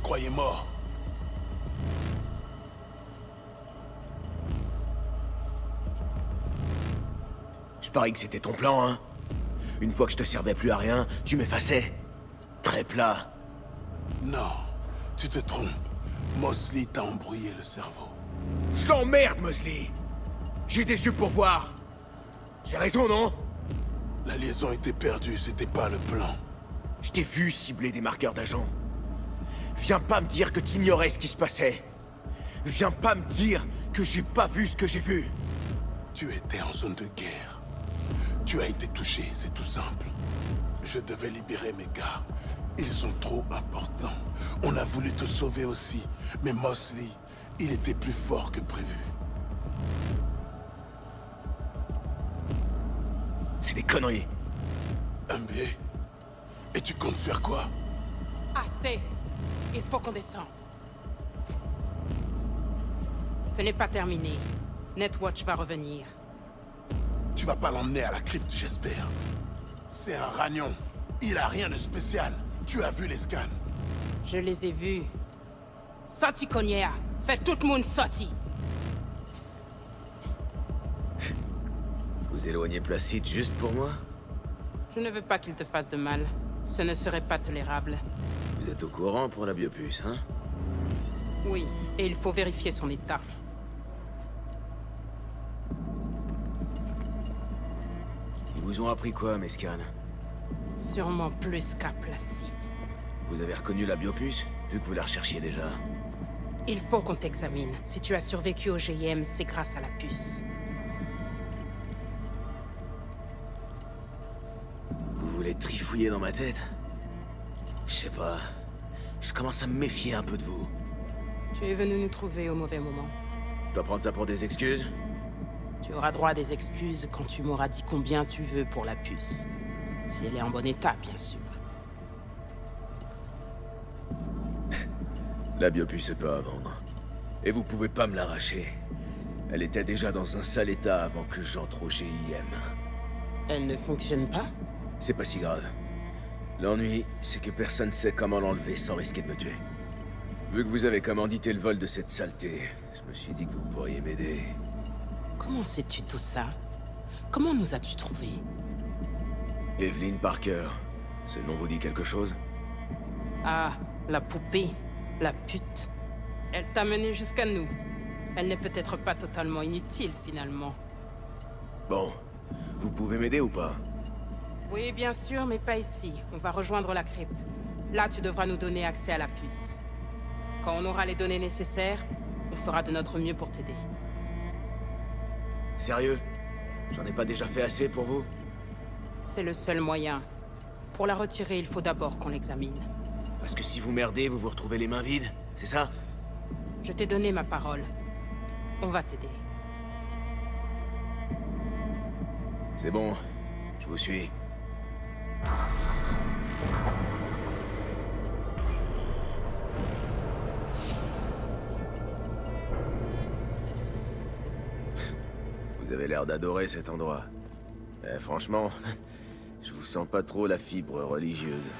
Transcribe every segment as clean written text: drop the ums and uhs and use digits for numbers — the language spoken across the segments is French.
croyais mort. Je parie que c'était ton plan, hein? Une fois que je te servais plus à rien, tu m'effaçais. Très plat. Non, tu te trompes. Mosley t'a embrouillé le cerveau. Je l'emmerde, Mosley! J'ai des yeux pour voir. J'ai raison, non? La liaison était perdue, c'était pas le plan. Je t'ai vu cibler des marqueurs d'agents. Viens pas me dire que tu ignorais ce qui se passait. Viens pas me dire que j'ai pas vu ce que j'ai vu. Tu étais en zone de guerre. Tu as été touché, c'est tout simple. Je devais libérer mes gars. Ils sont trop importants. On a voulu te sauver aussi, mais Mosley, il était plus fort que prévu. C'est des conneries. MB, et tu comptes faire quoi? Assez. Il faut qu'on descende. Ce n'est pas terminé. Netwatch va revenir. Tu vas pas l'emmener à la crypte, j'espère. C'est un ragnon. Il a rien de spécial. Tu as vu les scans. Je les ai vus. Sorti Konya. Fais tout le monde sorti. Vous éloignez Placide juste pour moi? Je ne veux pas qu'il te fasse de mal. Ce ne serait pas tolérable. Vous êtes au courant pour la biopuce, hein? Oui, et il faut vérifier son état. Ils vous ont appris quoi, mes scans? Sûrement plus qu'à Placide. Vous avez reconnu la biopuce, vu que vous la recherchiez déjà? Il faut qu'on t'examine. Si tu as survécu au GIM, c'est grâce à la puce. Vous voulez trifouiller dans ma tête? Je sais pas. Je commence à me méfier un peu de vous. Tu es venu nous trouver au mauvais moment. Je dois prendre ça pour des excuses? Tu auras droit à des excuses quand tu m'auras dit combien tu veux pour la puce. Si elle est en bon état, bien sûr. La biopuce est pas à vendre. Et vous pouvez pas me l'arracher. Elle était déjà dans un sale état avant que j'entre au GIM. Elle ne fonctionne pas? C'est pas si grave. L'ennui, c'est que personne sait comment l'enlever sans risquer de me tuer. Vu que vous avez commandité le vol de cette saleté, je me suis dit que vous pourriez m'aider. Comment sais-tu tout ça? Comment nous as-tu trouvés? Evelyn Parker, ce nom vous dit quelque chose? Ah, la poupée, la pute. Elle t'a mené jusqu'à nous. Elle n'est peut-être pas totalement inutile, finalement. Bon, vous pouvez m'aider ou pas? Oui, bien sûr, mais pas ici. On va rejoindre la crypte. Là, tu devras nous donner accès à la puce. Quand on aura les données nécessaires, on fera de notre mieux pour t'aider. Sérieux? J'en ai pas déjà fait assez pour vous? C'est le seul moyen. Pour la retirer, il faut d'abord qu'on l'examine. Parce que si vous merdez, vous vous retrouvez les mains vides, c'est ça? Je t'ai donné ma parole. On va t'aider. C'est bon, je vous suis. Vous avez l'air d'adorer cet endroit. Franchement, je vous sens pas trop la fibre religieuse.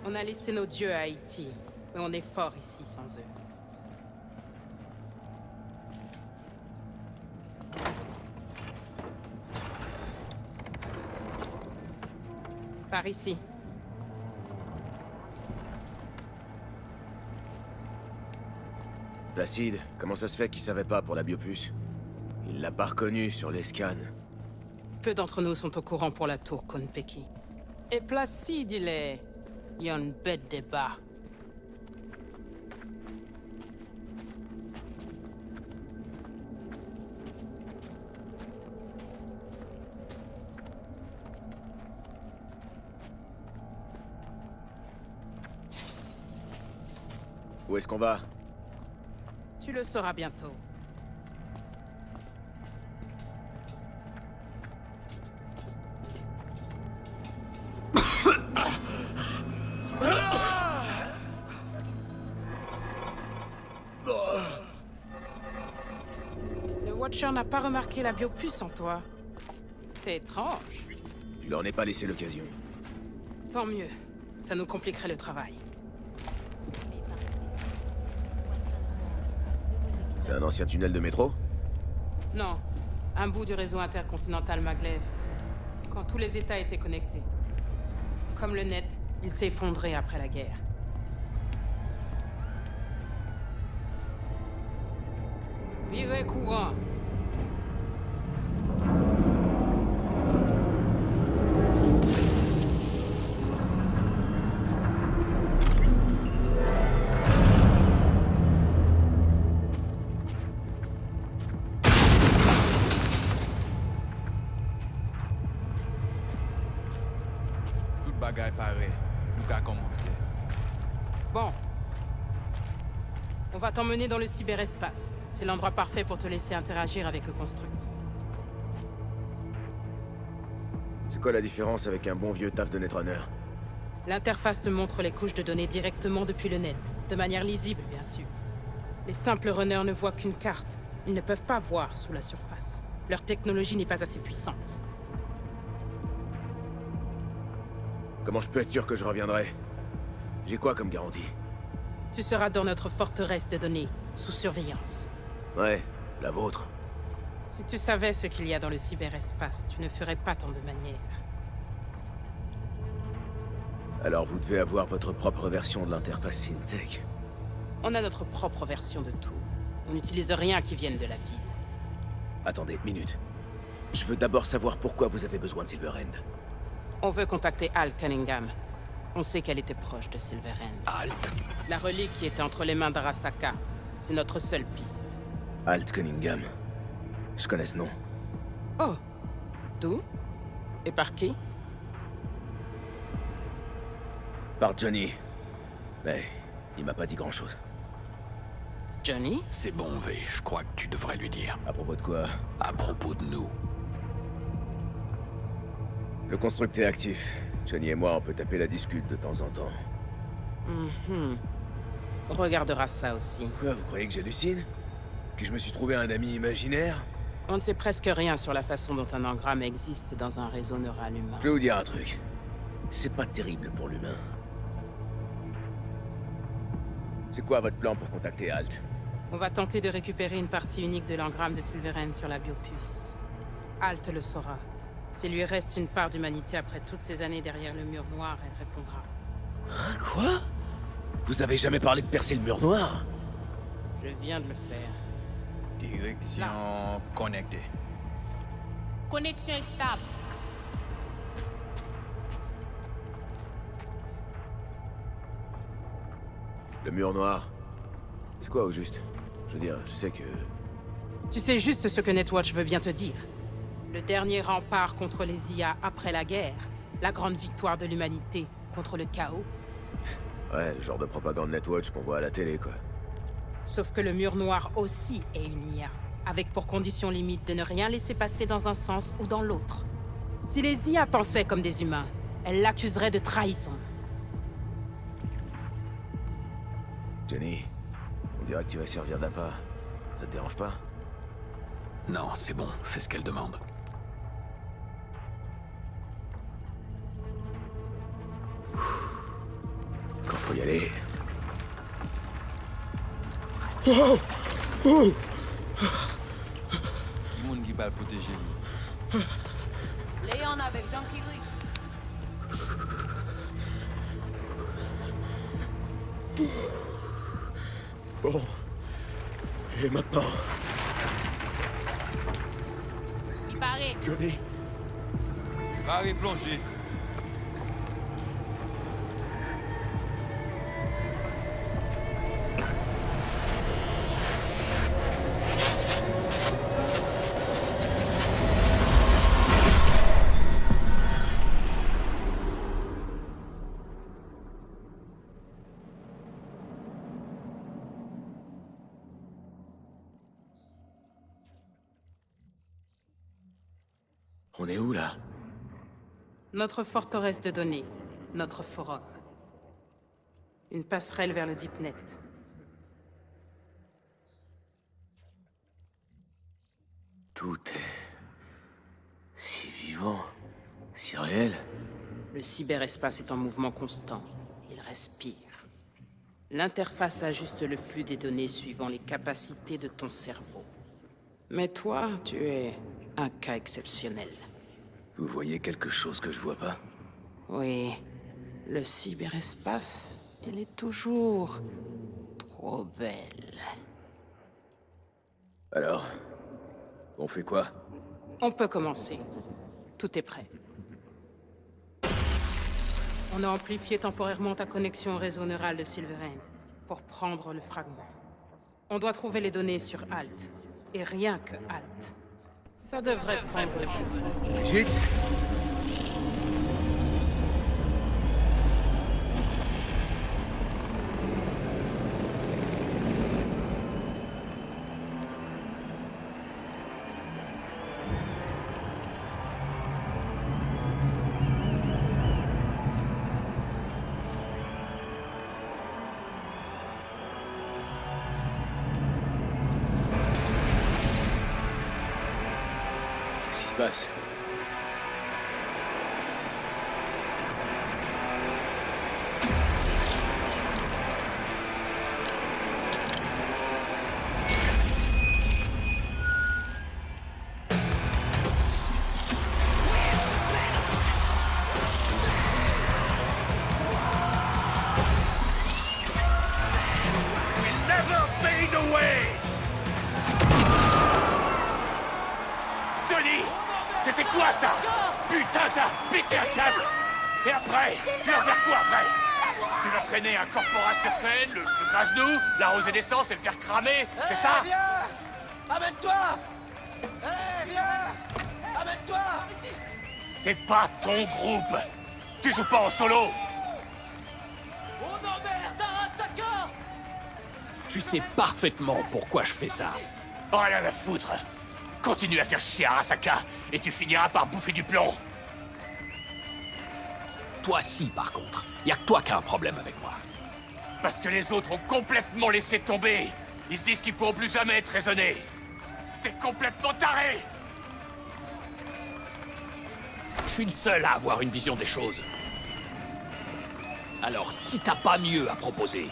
On a laissé nos dieux à Haïti, mais on est fort ici sans eux. Par ici. Placide, comment ça se fait qu'il savait pas pour la biopuce? Il l'a pas reconnu sur les scans. Peu d'entre nous sont au courant pour la tour Konpeki. Et Placide, il est... Il y a une bête débat. Où est-ce qu'on va? Tu le sauras bientôt. Le Watcher n'a pas remarqué la biopuce en toi. C'est étrange. Tu leur en ai pas laissé l'occasion. Tant mieux. Ça nous compliquerait le travail. C'est un ancien tunnel de métro? Non, un bout du réseau intercontinental Maglev. Quand tous les États étaient connectés. Comme le net, il s'est effondré après la guerre. Virez courant. Toute bagaille parée. Nous avons commencé. Bon. On va t'emmener dans le cyberespace. C'est l'endroit parfait pour te laisser interagir avec le construct. C'est quoi la différence avec un bon vieux taf de Netrunner? L'interface te montre les couches de données directement depuis le net, de manière lisible, bien sûr. Les simples runners ne voient qu'une carte. Ils ne peuvent pas voir sous la surface. Leur technologie n'est pas assez puissante. Comment je peux être sûr que je reviendrai? J'ai quoi comme garantie? Tu seras dans notre forteresse de données, sous surveillance. Ouais, la vôtre. Si tu savais ce qu'il y a dans le cyberespace, tu ne ferais pas tant de manières. Alors vous devez avoir votre propre version de l'interface Syntech. On a notre propre version de tout. On n'utilise rien qui vienne de la ville. Attendez, minute. Je veux d'abord savoir pourquoi vous avez besoin de Silverhand. On veut contacter Al Cunningham. On sait qu'elle était proche de Silverhand. Alt? La relique qui était entre les mains d'Arasaka. C'est notre seule piste. Alt Cunningham. Je connais ce nom. Oh. D'où? Et par qui? Par Johnny. Mais il m'a pas dit grand-chose. Johnny? C'est bon, V. Je crois que tu devrais lui dire. À propos de quoi? À propos de nous. Le construct est actif. Johnny et moi, on peut taper la discute de temps en temps. On regardera ça aussi. Quoi, vous croyez que j'hallucine? Que je me suis trouvé un ami imaginaire? On ne sait presque rien sur la façon dont un engramme existe dans un réseau neural humain. Je vais vous dire un truc. C'est pas terrible pour l'humain. C'est quoi votre plan pour contacter Alt? On va tenter de récupérer une partie unique de l'engramme de Silverhand sur la biopuce. Alt le saura. S'il lui reste une part d'humanité après toutes ces années derrière le mur noir, elle répondra. Hein, quoi? Vous avez jamais parlé de percer le mur noir? Je viens de le faire. Direction connectée. Connexion stable. Le mur noir? C'est quoi au juste? Je veux dire, je sais que... Tu sais juste ce que Netwatch veut bien te dire. Le dernier rempart contre les IA après la guerre. La grande victoire de l'humanité contre le chaos. Ouais, le genre de propagande Netwatch qu'on voit à la télé, quoi. Sauf que le mur noir aussi est une IA. Avec pour condition limite de ne rien laisser passer dans un sens ou dans l'autre. Si les IA pensaient comme des humains, elles l'accuseraient de trahison. Johnny, on dirait que tu vas servir d'appât. Ça te dérange pas? Non, c'est bon. Fais ce qu'elle demande. Quand faut y aller... Qui monde qui va le protéger lui? Léon avec Jean Kiri. Bon... Et maintenant... Il paraît. Johnny... Barré plongé. On est où, là? Notre forteresse de données. Notre forum. Une passerelle vers le DeepNet. Tout est... si vivant, si réel. Le cyberespace est en mouvement constant. Il respire. L'interface ajuste le flux des données suivant les capacités de ton cerveau. Mais toi, tu es un cas exceptionnel. Vous voyez quelque chose que je vois pas? Oui, le cyberespace, il est toujours trop belle. Alors, on fait quoi? On peut commencer. Tout est prêt. On a amplifié temporairement ta connexion au réseau neural de Silverhand pour prendre le fragment. On doit trouver les données sur Alt. Et rien que Alt. Ça devrait prendre le juste. Brigitte? Qu'est-ce qui se passe? Never fade away! Johnny! C'était quoi ça? Putain, t'as pété un câble! Et après? Tu vas faire quoi après? Tu vas traîner un corporat sur scène, le foutre à genoux, l'arroser d'essence et le faire cramer, c'est ça? Viens! Amène-toi! Hé, viens! Amène-toi! C'est pas ton groupe! Tu joues pas en solo! On emmerde Arasaka! Tu sais parfaitement pourquoi je fais ça. Oh, rien à foutre! Continue à faire chier Arasaka et tu finiras par bouffer du plomb! Toi si, par contre. Y a que toi qui as un problème avec moi. Parce que les autres ont complètement laissé tomber. Ils se disent qu'ils pourront plus jamais être raisonnés. T'es complètement taré! Je suis le seul à avoir une vision des choses. Alors, si t'as pas mieux à proposer,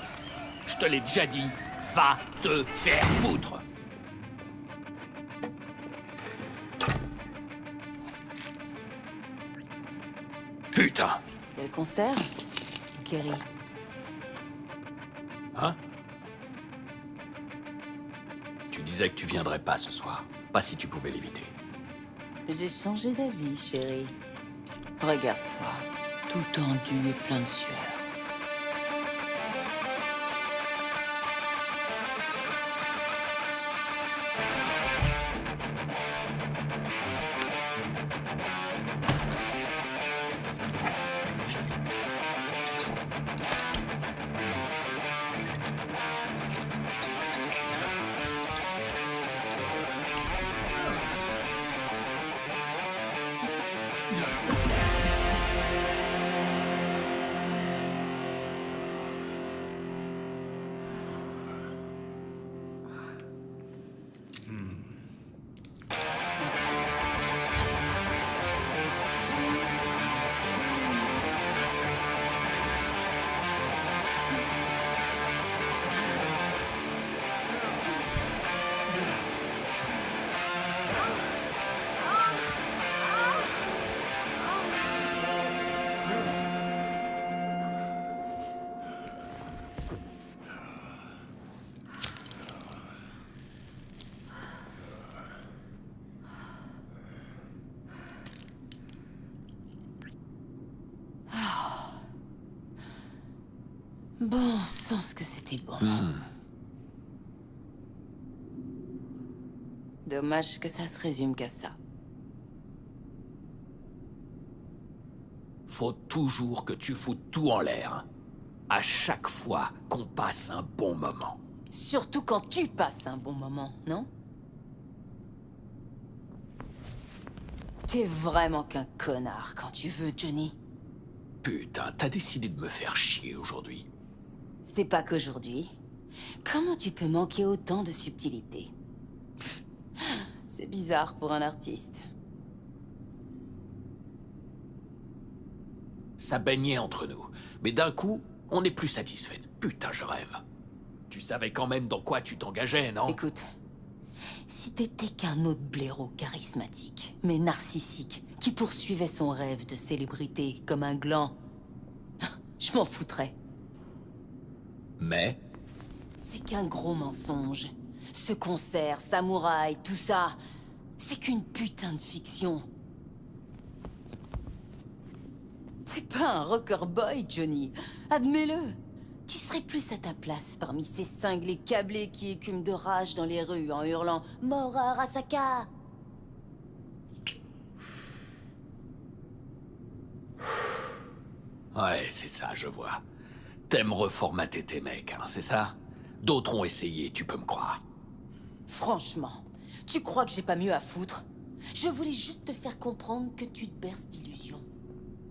je te l'ai déjà dit, va te faire foutre. Putain. C'est le concert, Kerry. Hein? Tu disais que tu viendrais pas ce soir. Pas si tu pouvais l'éviter. J'ai changé d'avis, chérie. Regarde-toi, tout tendu et plein de sueur. Bon sens que c'était bon. Dommage que ça se résume qu'à ça. Faut toujours que tu foutes tout en l'air. À chaque fois qu'on passe un bon moment. Surtout quand tu passes un bon moment, non? T'es vraiment qu'un connard quand tu veux, Johnny. Putain, t'as décidé de me faire chier aujourd'hui. C'est pas qu'aujourd'hui. Comment tu peux manquer autant de subtilité? C'est bizarre pour un artiste. Ça baignait entre nous. Mais d'un coup, On n'est plus satisfaite. Putain, je rêve. Tu savais quand même dans quoi tu t'engageais, non? Écoute, si t'étais qu'un autre blaireau charismatique, mais narcissique, qui poursuivait son rêve de célébrité comme un gland, je m'en foutrais. Mais... C'est qu'un gros mensonge. Ce concert, samouraï, tout ça, c'est qu'une putain de fiction. C'est pas un rocker boy, Johnny. Admets-le. Tu serais plus à ta place parmi ces cinglés câblés qui écument de rage dans les rues en hurlant « Mort à Arasaka !» Ouais, c'est ça, je vois. T'aimes reformater tes mecs, hein, c'est ça? D'autres ont essayé, tu peux me croire. Franchement, tu crois que j'ai pas mieux à foutre? Je voulais juste te faire comprendre que tu te berces d'illusions.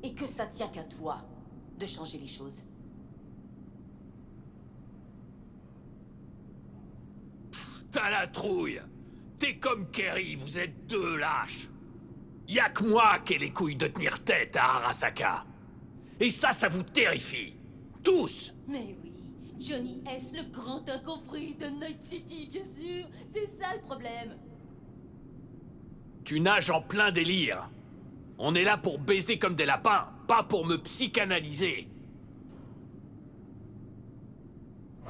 Et que ça tient qu'à toi de changer les choses. T'as la trouille. T'es comme Kerry, vous êtes deux lâches. Y'a que moi qui ai les couilles de tenir tête à Arasaka. Et ça vous terrifie. Tous. Mais oui, Johnny S, le grand incompris de Night City, bien sûr. C'est ça le problème. Tu nages en plein délire. On est là pour baiser comme des lapins, pas pour me psychanalyser.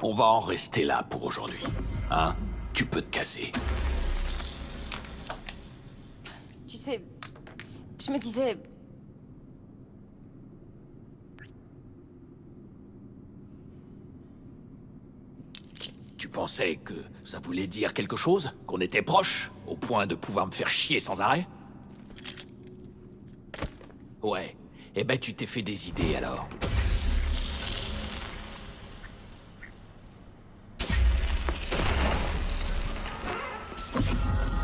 On va en rester là pour aujourd'hui. Hein? Tu peux te casser. Tu sais, je me disais... Tu pensais que ça voulait dire quelque chose? Qu'on était proches, au point de pouvoir me faire chier sans arrêt? Ouais. Eh ben tu t'es fait des idées alors.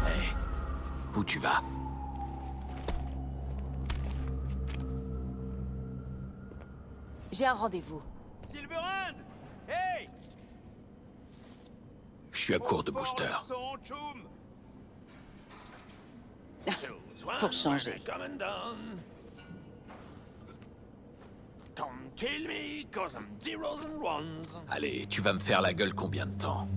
Hey, où tu vas? J'ai un rendez-vous. Silverhand! Hey! Je suis à court de booster. Pour changer. Allez, tu vas me faire la gueule combien de temps?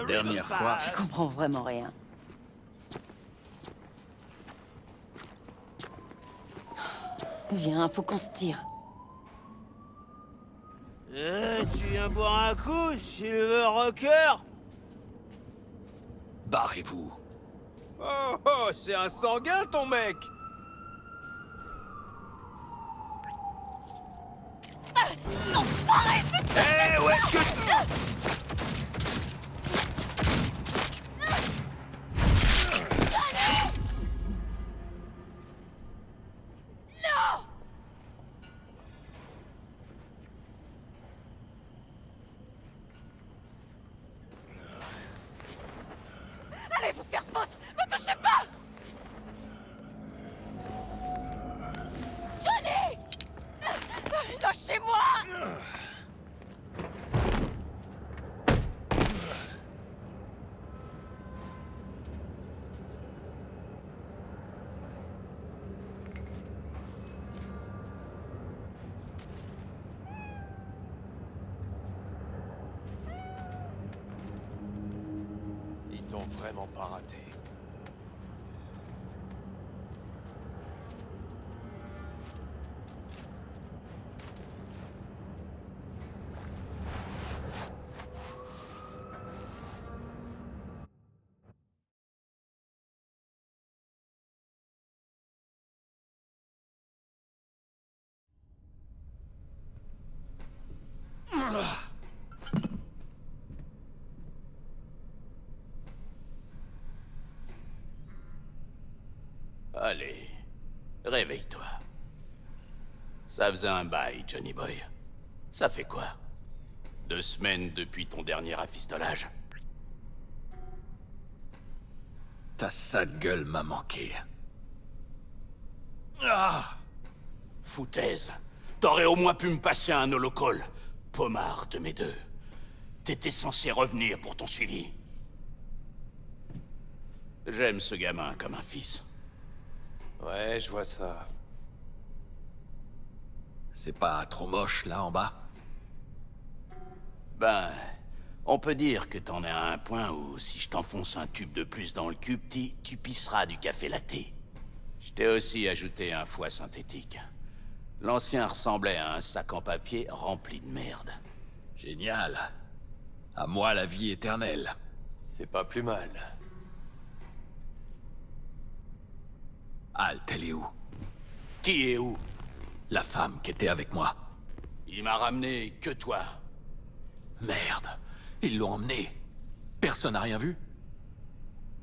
Dernière fois... Tu comprends vraiment rien. Viens, faut qu'on se tire. Tu viens boire un coup, Silver Rocker? Barrez-vous. Oh, c'est un sanguin, ton mec! Non, arrête! Eh ouais, Non! Allez vous faire foutre! Me touchez pas! Johnny! Lâchez-moi! Ils t'ont vraiment pas raté. Allez, réveille-toi. Ça faisait un bail, Johnny Boy. Ça fait quoi? 2 semaines depuis ton dernier rafistolage? Ta sale gueule m'a manqué. Ah! Foutaise. T'aurais au moins pu me passer un holocall. Pommard de mes deux. T'étais censé revenir pour ton suivi. J'aime ce gamin comme un fils. Ouais, je vois ça. C'est pas trop moche, là, en bas? Ben, on peut dire que t'en es à un point où si je t'enfonce un tube de plus dans le cul, petit, tu pisseras du café latte. Je t'ai aussi ajouté un foie synthétique. L'ancien ressemblait à un sac en papier rempli de merde. Génial. À moi la vie éternelle. C'est pas plus mal. Halt, elle est où? Qui est où? La femme qui était avec moi. Il m'a ramené que toi. Merde. Ils l'ont emmené. Personne n'a rien vu?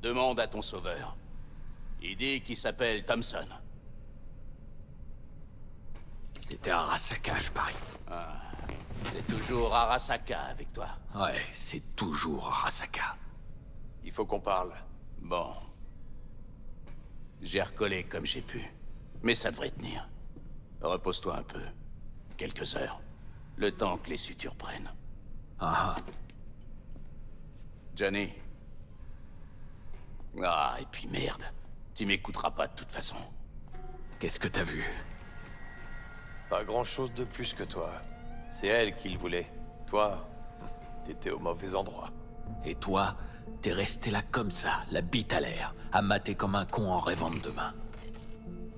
Demande à ton sauveur. Il dit qu'il s'appelle Thompson. C'était Arasaka, je parie. C'est toujours Arasaka avec toi. Ouais, c'est toujours Arasaka. Il faut qu'on parle. Bon. J'ai recollé comme j'ai pu. Mais ça devrait tenir. Repose-toi un peu. Quelques heures. Le temps que les sutures prennent. Ah, Johnny. Ah, et puis merde. Tu m'écouteras pas de toute façon. qu'est-ce que t'as vu? Pas grand-chose de plus que toi. C'est elle qui le voulait. Toi, t'étais au mauvais endroit. Et toi, t'es resté là comme ça, la bite à l'air, à mater comme un con en rêvant de demain.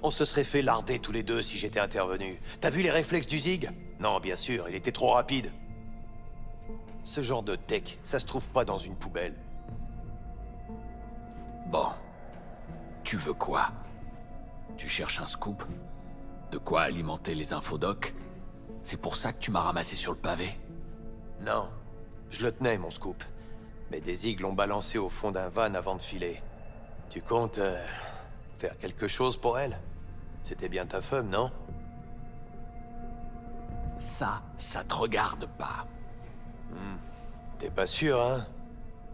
On se serait fait larder tous les deux si j'étais intervenu. T'as vu les réflexes du Zig? Non, bien sûr, il était trop rapide. Ce genre de tech, ça se trouve pas dans une poubelle. Bon. Tu veux quoi? Tu cherches un scoop? De quoi alimenter les infodocs? C'est pour ça que tu m'as ramassé sur le pavé? Non, je le tenais, mon scoop. Mais des Zig l'ont balancé au fond d'un van avant de filer. Tu comptes faire quelque chose pour elle? C'était bien ta femme, non? Ça te regarde pas. T'es pas sûr, hein?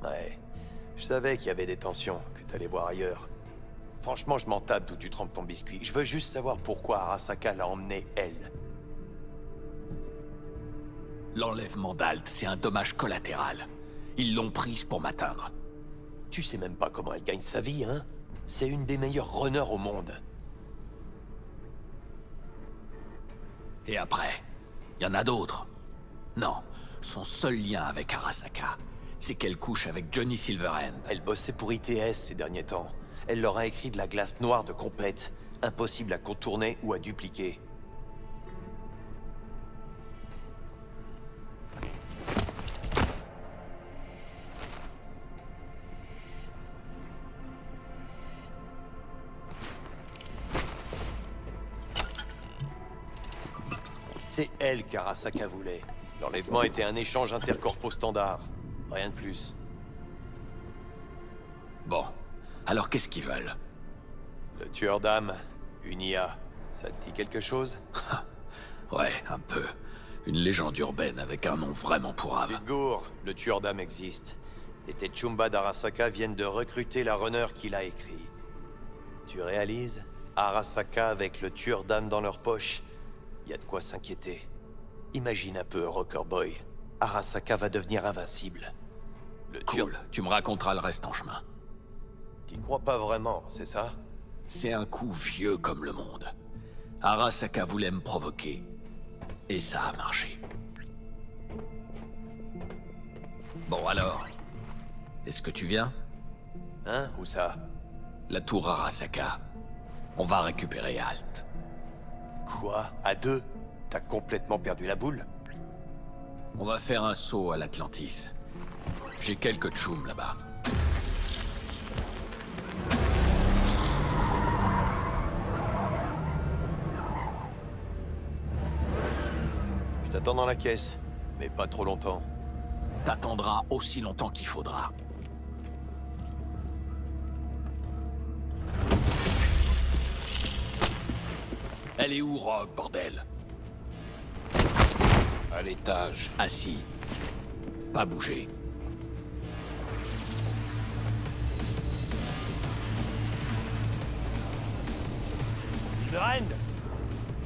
Ouais. Je savais qu'il y avait des tensions, que t'allais voir ailleurs. Franchement, je m'en tape d'où tu trempes ton biscuit. Je veux juste savoir pourquoi Arasaka l'a emmenée, elle. L'enlèvement d'Alt, c'est un dommage collatéral. Ils l'ont prise pour m'atteindre. Tu sais même pas comment elle gagne sa vie, hein? C'est une des meilleures runners au monde. Et après, y en a d'autres. Non, son seul lien avec Arasaka, c'est qu'elle couche avec Johnny Silverhand. Elle bossait pour ITS ces derniers temps. Elle leur a écrit de la glace noire de compète. Impossible à contourner ou à dupliquer. C'est elle qu'Arasaka voulait. L'enlèvement était un échange intercorpo standard. Rien de plus. Bon, alors qu'est-ce qu'ils veulent? Le tueur d'âme, une IA. Ça te dit quelque chose? Ouais, un peu. Une légende urbaine avec un nom vraiment pourrave. Tu te gourres, le tueur d'âme existe. Et tes Chumba d'Arasaka viennent de recruter la runner qu'il a écrit. Tu réalises? Arasaka avec le tueur d'âme dans leur poche. Y a de quoi s'inquiéter. Imagine un peu, Rocker Boy. Arasaka va devenir invincible. Le tueur... Cool, tu me raconteras le reste en chemin. T'y crois pas vraiment, c'est ça? C'est un coup vieux comme le monde. Arasaka voulait me provoquer. Et ça a marché. Bon alors, est-ce que tu viens? Hein? Où ça? La tour Arasaka. On va récupérer Alt. Quoi? À deux? T'as complètement perdu la boule? On va faire un saut à l'Atlantis. J'ai quelques tchoums là-bas. Je t'attends dans la caisse, mais pas trop longtemps. T'attendras aussi longtemps qu'il faudra. Elle est où, Rogue, bordel? À l'étage. Assis. Pas bouger. Silverhand,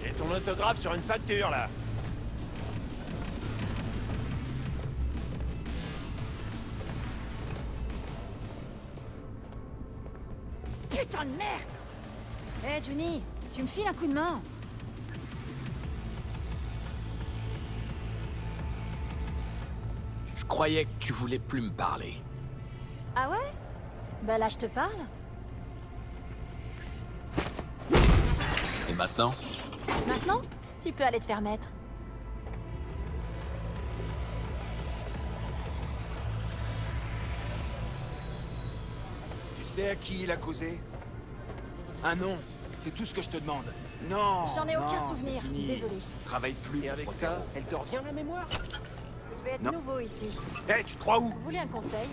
j'ai ton autographe sur une facture, là. Putain de merde! Eh, Johnny, tu me files un coup de main? croyais que tu voulais plus me parler. Ah ouais? Bah là, je te parle. Et maintenant? Maintenant, tu peux aller te faire mettre. Tu sais à qui il a causé? Un nom, c'est tout ce que je te demande. Non. J'en ai aucun non, souvenir, c'est fini. désolé. Travaille plus. Et avec pour ça, Protero. elle te revient la mémoire? Vous devez être Non. nouveau ici. Eh, tu te crois où? Vous voulez un conseil?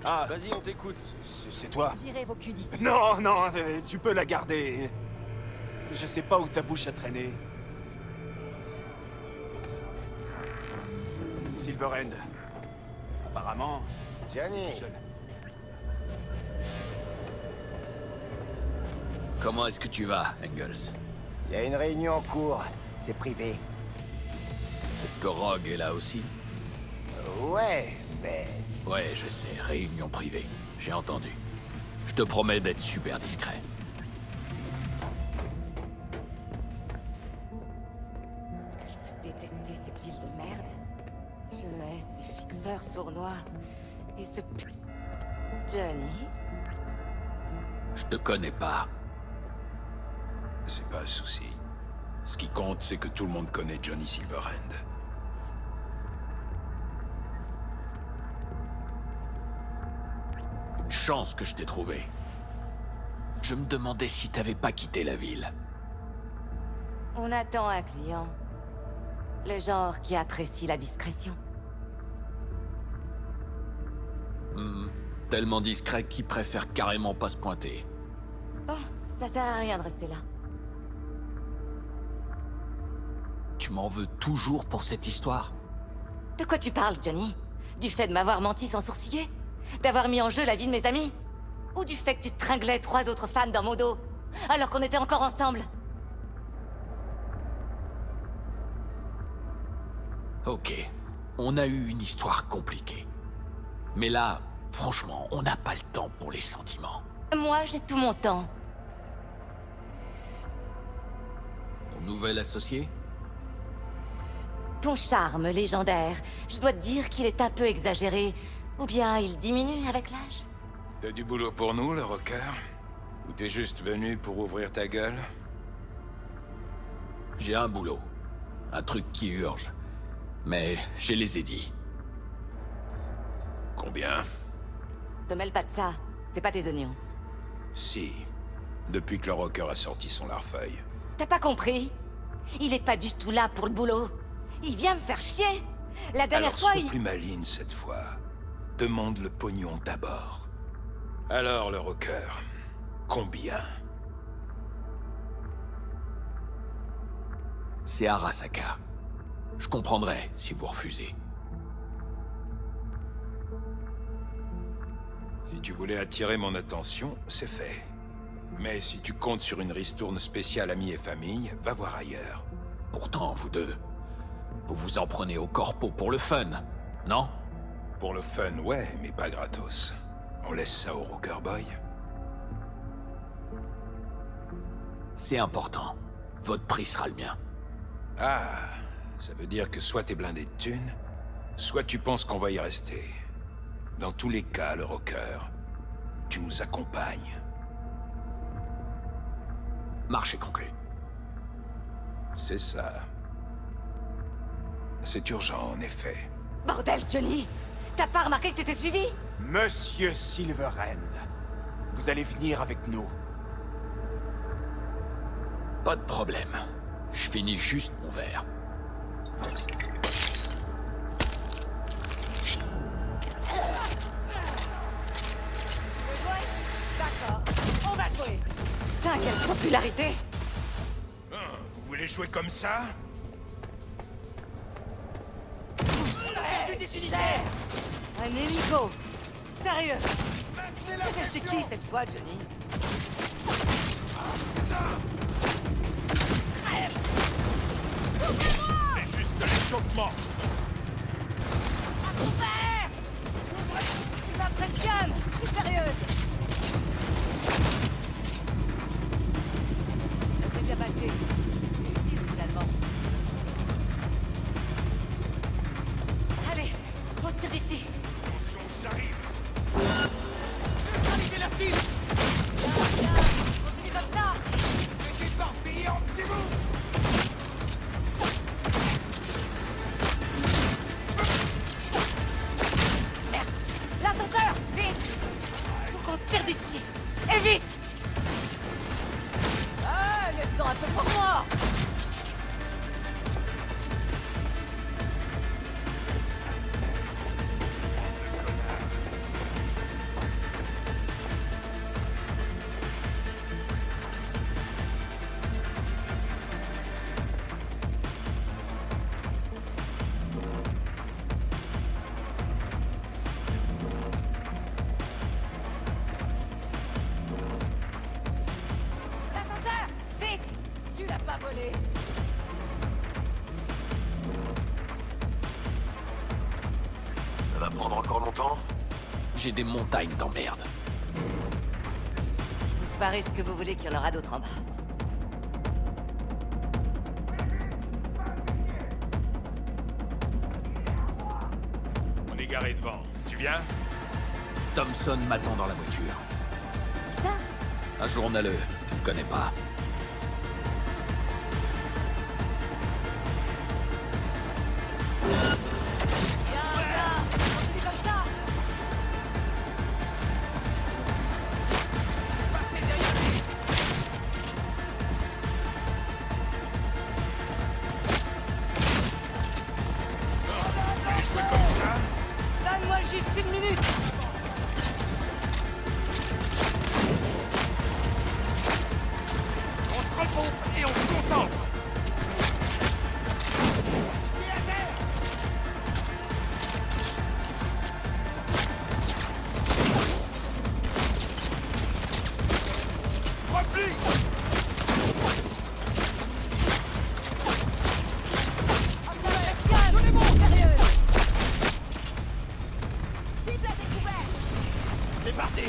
Ah, Vas-y, on t'écoute. c'est toi. Virez vos culs d'ici. Non, non, tu peux la garder. Je sais pas où ta bouche a traîné. C'est Silverhand. Apparemment, Johnny, tout seul. Comment est-ce que tu vas, Engels? il y a une réunion en cours. C'est privé. Est-ce que Rogue est là aussi? Ouais, mais... Ouais, je sais, réunion privée. J'ai entendu. Je te promets d'être super discret. Est-ce que je peux détester cette ville de merde? Je hais ces fixeurs sournois. Et ce... Johnny? Je te connais pas. C'est pas un souci. Ce qui compte, c'est que tout le monde connaît Johnny Silverhand. Une chance que je t'ai trouvé. Je me demandais si t'avais pas quitté la ville. On attend un client. Le genre qui apprécie la discrétion. Tellement discret qu'il préfère carrément pas se pointer. Bon, ça sert à rien de rester là. Tu m'en veux toujours pour cette histoire? De quoi tu parles, Johnny? Du fait de m'avoir menti sans sourciller? D'avoir mis en jeu la vie de mes amis? Ou du fait que tu tringlais 3 autres femmes dans mon dos, alors qu'on était encore ensemble? Ok, on a eu une histoire compliquée. Mais là, franchement, on n'a pas le temps pour les sentiments. Moi, j'ai tout mon temps. Ton nouvel associé? Ton charme légendaire, je dois te dire qu'il est un peu exagéré. Ou bien il diminue avec l'âge. T'as du boulot pour nous, le rocker? Ou t'es juste venu pour ouvrir ta gueule? J'ai un boulot. Un truc qui urge. Mais je les ai dit. Combien? Te mêle pas de ça, c'est pas tes oignons. Si. Depuis que le rocker a sorti son larfeuille. T'as pas compris? Il est pas du tout là pour le boulot. Il vient me faire chier. La dernière Alors fois, sois il... plus maligne cette fois. Demande le pognon d'abord. Alors, le rocker, combien? C'est Arasaka. Je comprendrai si vous refusez. Si tu voulais attirer mon attention, c'est fait. Mais si tu comptes sur une ristourne spéciale amis et famille, va voir ailleurs. Pourtant, vous deux, vous vous en prenez au corpo pour le fun, non? Pour le fun, ouais, mais pas gratos. On laisse ça au rocker boy. C'est important. Votre prix sera le mien. Ah, ça veut dire que soit t'es blindé de thunes, soit tu penses qu'on va y rester. Dans tous les cas, le rocker, tu nous accompagnes. Marché conclu. C'est ça. C'est urgent, en effet. Bordel, Johnny! T'as pas remarqué que t'étais suivi? Monsieur Silverhand, vous allez venir avec nous. Pas de problème. Je finis juste mon verre. D'accord, on va jouer! Putain, quelle popularité! Vous voulez jouer comme ça? Un hélico! Sérieux! T'étais chez qui cette fois, Johnny? C'est juste de l'échauffement. Ouvert! Tu m'impressionnes! Je suis sérieuse! Ça s'est bien passé. Utile, finalement. Allez, on se tire d'ici. Ça va prendre encore longtemps? J'ai des montagnes d'emmerde. Vous parez ce que vous voulez qu'il y en aura d'autres en bas. On est garé devant. Tu viens? Thompson m'attend dans la voiture. Qui ça? Un journaleux, tu le connais pas. C'est comme ça. Jouer comme ça? Donne-moi juste une minute. On se regroupe et on se concentre. Replie. Donnez-moi sérieux. Vive la découverte. C'est parti.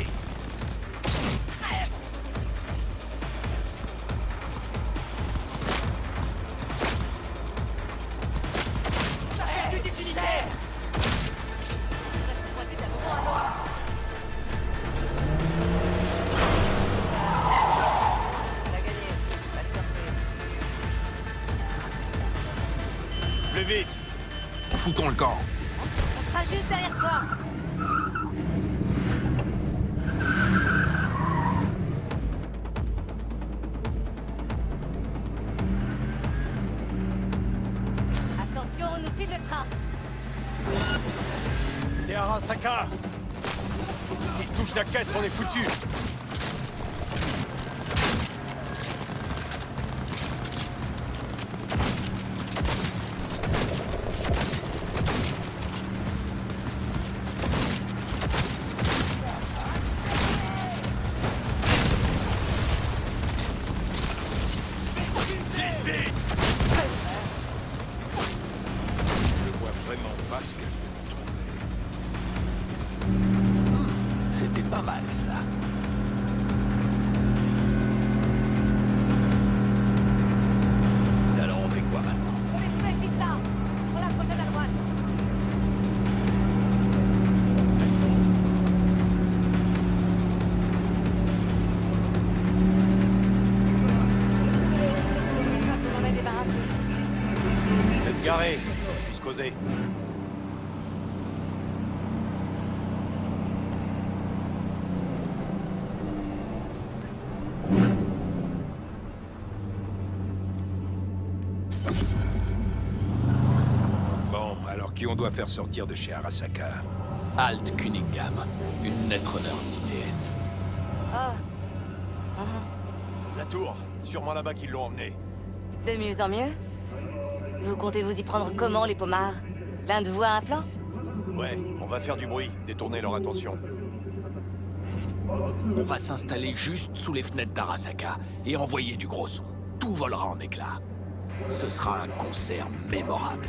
Plus vite! Foutons le camp. On sera juste derrière toi. Attention, on nous file le train. C'est Arasaka. S'il touche la caisse, on est foutu. Je vois vraiment pas ce que je vais trouver. C'était pas mal, ça. Alors on fait quoi maintenant? On les suit, Pista. Prends la prochaine à droite. On en est débarrassé. Faites garer, on puisse causer. Bon, alors qui on doit faire sortir de chez Arasaka? Alt Cunningham, une netrunner d'ITS. Ah. La tour, sûrement là-bas qu'ils l'ont emmené. De mieux en mieux. Vous comptez vous y prendre comment, les pommards? L'un de vous a un plan? Ouais, on va faire du bruit, détourner leur attention. On va s'installer juste sous les fenêtres d'Arasaka et envoyer du gros son. Tout volera en éclats. Ce sera un concert mémorable.